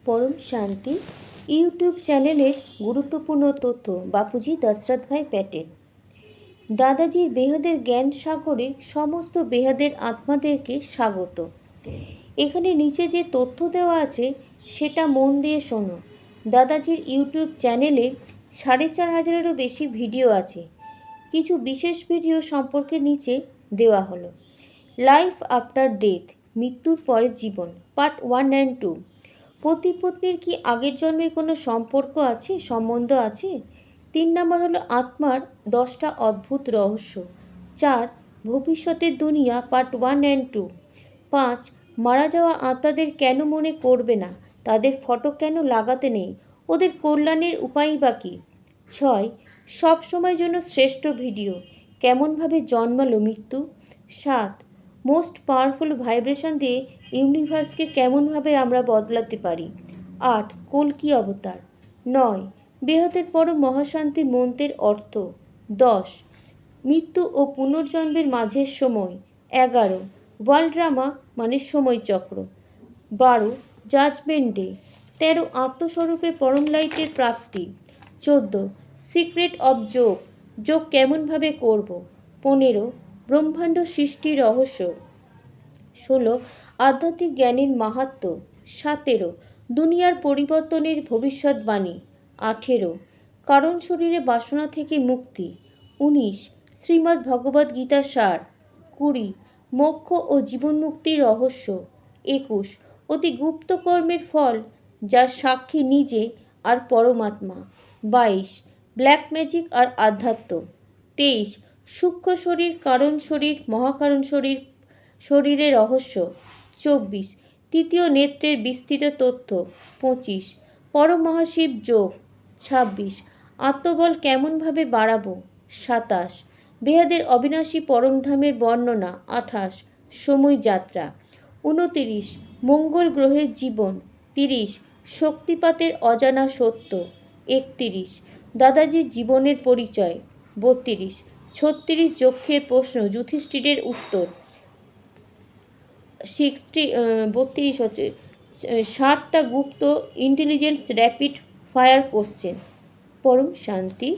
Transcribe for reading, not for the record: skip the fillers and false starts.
পরম শান্তি ইউটিউব চ্যানেলের গুরুত্বপূর্ণ তথ্য বাপুজি দশরথ ভাই প্যাটেল। দাদাজির বেহাদের জ্ঞান সাগরে সমস্ত বেহাদের আত্মাদেরকে স্বাগত। এখানে নিচে যে তথ্য দেওয়া আছে সেটা মন দিয়ে শোনো। দাদাজির ইউটিউব চ্যানেলে 4,500-এরও বেশি ভিডিও আছে। কিছু বিশেষ ভিডিও সম্পর্কে নিচে দেওয়া হলো। লাইফ আফটার ডেথ, মৃত্যুর পরের জীবন, পার্ট 1 অ্যান্ড 2। পতি পত্নীর কি আগের জন্মে কোনো সম্পর্ক আছে, সম্বন্ধ আছে? 3 নম্বর হলো আত্মার 10টা অদ্ভুত রহস্য। 4 ভবিষ্যতের দুনিয়া, পার্ট 1 অ্যান্ড 2। 5 মারা যাওয়া আত্মাদের কেন মনে করবে না, তাদের ফটো কেন লাগাতে নেই, ওদের কল্যাণের উপায় বা কী? 6 সব সময়ের জন্য শ্রেষ্ঠ ভিডিও, কেমনভাবে জন্মালো মৃত্যু। 7 মোস্ট পাওয়ারফুল ভাইব্রেশন দিয়ে ইউনিভার্সকে কেমনভাবে আমরা বদলাতে পারি। 8 কল্কি অবতার। 9 বেহাদের পরম মহাশান্তির মন্ত্রের অর্থ। 10 মৃত্যু ও পুনর্জন্মের মাঝের সময়। 11 ওয়ার্ল্ড ড্রামা মানে সময়চক্র। 12 জাজমেন্ট ডে। 13 আত্মস্বরূপে পরম লাইটের প্রাপ্তি। 14 সিক্রেট অব যোগ, যোগ কেমনভাবে করব। 15 ব্রহ্মাণ্ড সৃষ্টির রহস্য। 16 আধ্যাত্মিক জ্ঞানের মাহাত্ম্য। 17 দুনিয়ার পরিবর্তনের ভবিষ্যৎবাণী। 18 কারণ শরীরে বাসনা থেকে মুক্তি। 19 শ্রীমদ্ ভগবদ্ গীতা সার। 20 মোক্ষ ও জীবনমুক্তির রহস্য। 21 অতি গুপ্ত কর্মের ফল, যার সাক্ষী নিজে আর পরমাত্মা। 22 ব্ল্যাক ম্যাজিক আর আধ্যাত্ম। 23 সূক্ষ্ম শরীর, কারণ শরীর, মহাকারণ শরীর, শরীরের রহস্য। 24 তৃতীয় নেত্রের বিস্তৃত তথ্য। 25 পরম মহাশিব যোগ। 26 আত্মবল কেমনভাবে বাড়াবো। 27 বেহাদের অবিনাশী পরমধামের বর্ণনা। 28 সময় যাত্রা। 29 মঙ্গল গ্রহের জীবন। 30 শক্তিপাতের অজানা সত্য। 31 দাদাজির জীবনের পরিচয়। 32 36 যক্ষের প্রশ্ন, যুধিষ্ঠিরের উত্তর। 32 হচ্ছে 60টা গুপ্ত ইন্টেলিজেন্স র্যাপিড ফায়ার কোশ্চেন। পরম শান্তি।